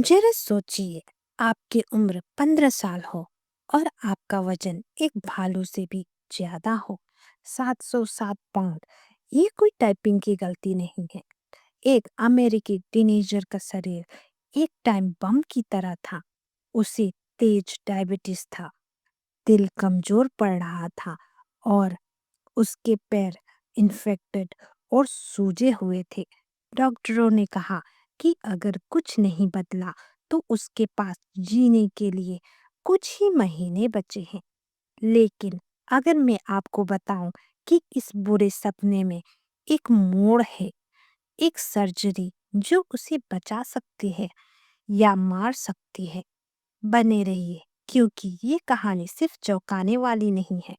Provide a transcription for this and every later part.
जरा सोचिए, आपकी उम्र 15 साल हो और आपका वजन एक भालू से भी ज्यादा हो। 707 पाउंड। ये कोई टाइपिंग की गलती नहीं है। एक अमेरिकी टीनेजर का शरीर एक टाइम बम की तरह था। उसे तेज डायबिटीज था, दिल कमजोर पड़ रहा था और उसके पैर इन्फेक्टेड और सूजे हुए थे। डॉक्टरों ने कहा कि अगर कुछ नहीं बदला तो उसके पास जीने के लिए कुछ ही महीने बचे हैं। लेकिन अगर मैं आपको बताऊं कि इस बुरे सपने में एक मोड़ है, एक सर्जरी जो उसे बचा सकती है या मार सकती है, बने रहिए, क्योंकि ये कहानी सिर्फ चौंकाने वाली नहीं है।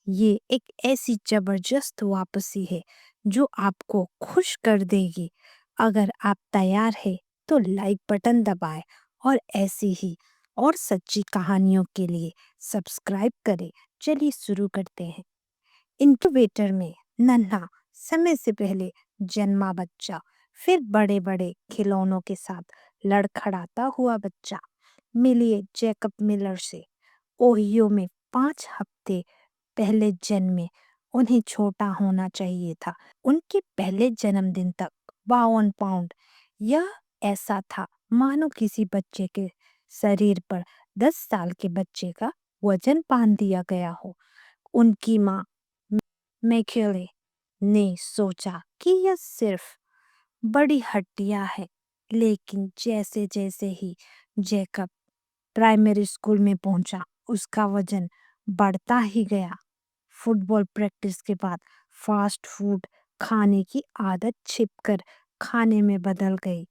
ये एक ऐसी जबरदस्त वापसी है जो आपको खुश कर देगी। अगर आप तैयार हैं तो लाइक बटन दबाएं और ऐसी ही और सच्ची कहानियों के लिए सब्सक्राइब करें। चलिए शुरू करते हैं। इनक्यूबेटर में नन्हा, समय से पहले जन्मा बच्चा, फिर बड़े बड़े खिलौनों के साथ लड़खड़ाता हुआ बच्चा। मिलिए जैकब मिलर से। ओहियो में 5 हफ्ते पहले जन्मे। उन्हें छोटा होना चाहिए था। उनके पहले जन्मदिन तक 52 पाउंड। यह ऐसा था मानो किसी बच्चे के शरीर पर 10 साल के बच्चे का वजन बांध दिया गया हो। उनकी माँ मैकेले ने सोचा कि यह सिर्फ बड़ी हड्डियां है, लेकिन जैसे जैसे ही जैकब प्राइमरी स्कूल में पहुंचा, उसका वजन बढ़ता ही गया। फुटबॉल प्रैक्टिस के बाद फास्ट फूड खाने की आदत छिपकर खाने में बदल गई।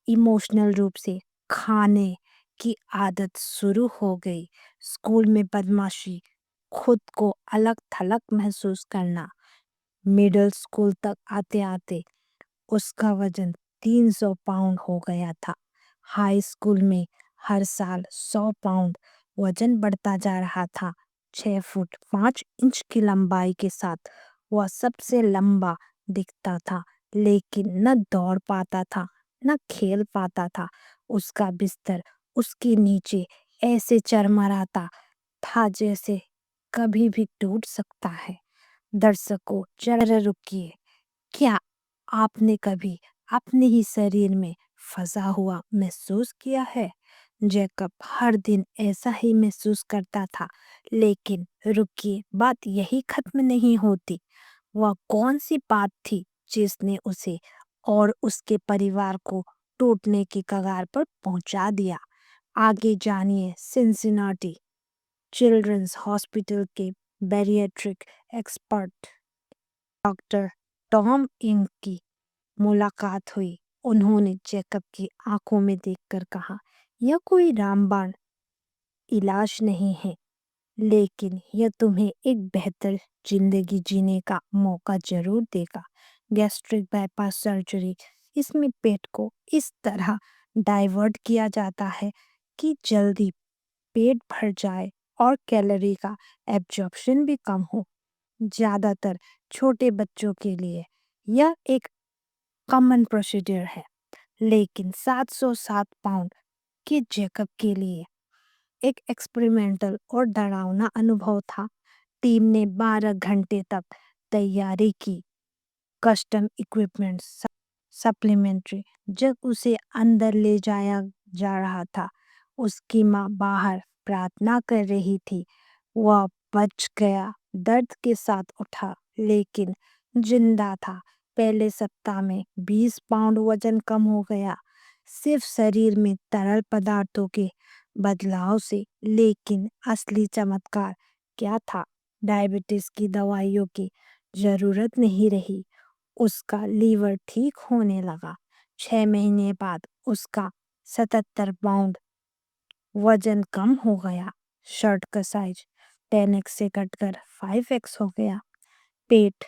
इमोशनल रूप से खाने की आदत शुरू हो गई। स्कूल में बदमाशी, खुद को अलग थलग महसूस करना। मिडिल स्कूल तक आते आते उसका वजन 300 पाउंड हो गया था। हाई स्कूल में हर साल 100 पाउंड वजन बढ़ता जा रहा था। 6 फुट 5 इंच की लंबाई के साथ वह सबसे लंबा दिखता था, लेकिन न दौड़ पाता था न खेल पाता था। उसका बिस्तर उसके नीचे ऐसे चरमराता था जैसे कभी भी टूट सकता है। दर्शकों, जरा रुकिए। क्या आपने कभी अपने ही शरीर में फंसा हुआ महसूस किया है? जैकब हर दिन ऐसा ही महसूस करता था। लेकिन रुकिए, बात यही खत्म नहीं होती। वह कौन सी बात थी जिसने उसे और उसके परिवार को टूटने की कगार पर पहुंचा दिया? आगे जानिए सिंसिनाटी चिल्ड्रंस हॉस्पिटल के बैरियाट्रिक एक्सपर्ट डॉक्टर टॉम इंग की मुलाकात हुई। उन्होंने जैकब की आंखों में देखकर कहा, यह कोई रामबाण इलाज नहीं है, लेकिन यह तुम्हें एक बेहतर जिंदगी जीने का मौका जरूर देगा। गैस्ट्रिक बाईपास सर्जरी, इसमें पेट को इस तरह डाइवर्ट किया जाता है कि जल्दी पेट भर जाए और कैलोरी का एब्जॉर्प्शन भी कम हो। ज्यादातर छोटे बच्चों के लिए यह एक कॉमन प्रोसीजर है, लेकिन 707 पाउंड के जैकब के लिए एक एक्सपेरिमेंटल और डरावना अनुभव था। टीम ने 12 घंटे तक तैयारी की। Custom equipment, supplementary. जब उसे अंदर ले जाया जा रहा था, उसकी माँ बाहर प्रार्थना कर रही थी। वह बच गया, दर्द के साथ उठा, लेकिन जिंदा था। पहले सप्ताह में 20 पाउंड वजन कम हो गया, सिर्फ शरीर में तरल पदार्थों के बदलाव से। लेकिन असली चमत्कार क्या था? डायबिटीज की दवाइयों की जरूरत नहीं रही। उसका लीवर ठीक होने लगा। 6 महीने बाद उसका 77 पाउंड वजन कम हो गया। शर्ट का साइज 10x से घटकर 5x हो गया। पेट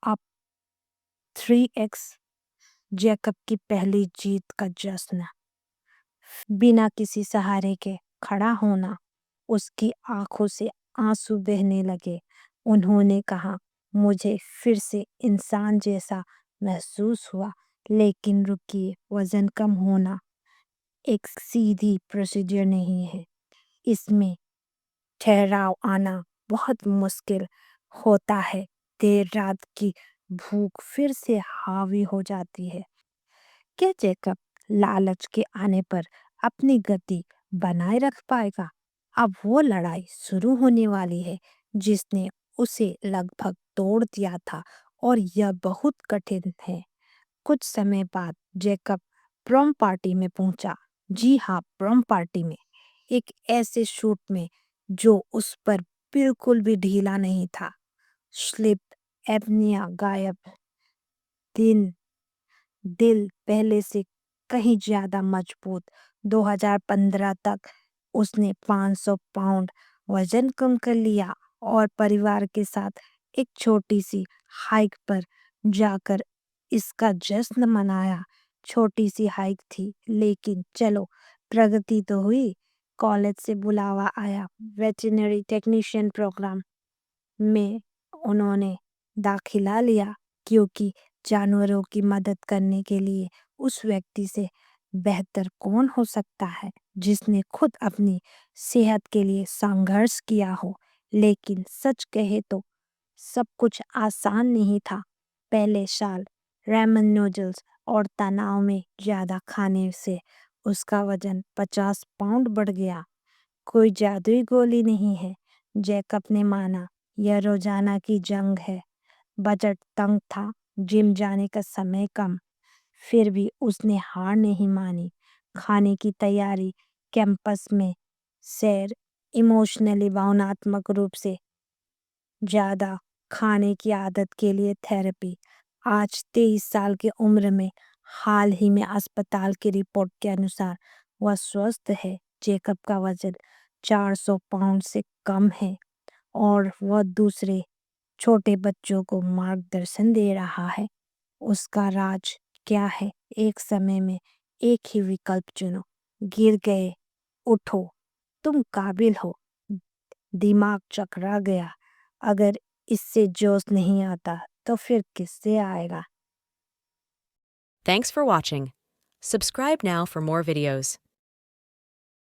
अब 3x। जैकब की पहली जीत का जश्न। बिना किसी सहारे के खड़ा होना। उसकी आंखों से आंसू बहने लगे। उन्होंने कहा, मुझे फिर से इंसान जैसा महसूस हुआ। लेकिन रुकिए, वजन कम होना एक सीधी प्रोसीजर नहीं है। इसमें ठहराव आना बहुत मुश्किल होता है। देर रात की भूख फिर से हावी हो जाती है। क्या जैकब लालच के आने पर अपनी गति बनाए रख पाएगा? अब वो लड़ाई शुरू होने वाली है जिसने उसे लगभग तोड़ दिया था, और यह बहुत कठिन है। कुछ समय बाद जैकब प्रॉम पार्टी में पहुंचा। जी हाँ, प्रॉम पार्टी में, एक ऐसे शूट में जो उस पर बिल्कुल भी ढीला नहीं था। स्लिप एपनिया गायब, दिन दिल पहले से कहीं ज्यादा मजबूत। 2015 तक उसने 500 पाउंड वजन कम कर लिया और परिवार के साथ एक छोटी सी हाइक पर जाकर इसका जश्न मनाया। छोटी सी हाइक थी, लेकिन चलो, प्रगति तो हुई। कॉलेज से बुलावा आया, वेटरनरी टेक्नीशियन प्रोग्राम में उन्होंने दाखिला लिया, क्योंकि जानवरों की मदद करने के लिए उस व्यक्ति से बेहतर कौन हो सकता है जिसने खुद अपनी सेहत के लिए संघर्ष किया हो। लेकिन सच कहे तो सब कुछ आसान नहीं था। पहले साल रेमन नूडल्स और तनाव में ज्यादा खाने से उसका वजन 50 पाउंड बढ़ गया। कोई जादुई गोली नहीं है, जैकब ने माना। यह रोजाना की जंग है। बजट तंग था, जिम जाने का समय कम। फिर भी उसने हार नहीं मानी। खाने की तैयारी, कैंपस में सैर, इमोशनली भावनात्मक रूप से ज्यादा खाने की आदत के लिए थेरेपी। आज 23 साल की उम्र में, हाल ही में अस्पताल की रिपोर्ट के अनुसार, वह स्वस्थ है। जेकब का वजन 400 पाउंड से कम है और वह दूसरे छोटे बच्चों को मार्गदर्शन दे रहा है। उसका राज क्या है? एक समय में एक ही विकल्प चुनो। गिर गए, उठो, तुम काबिल हो। दिमाग चकरा गया, अगर इससे जोश नहीं आता तो फिर किससे आएगा? Thanks for watching. Subscribe now for more videos.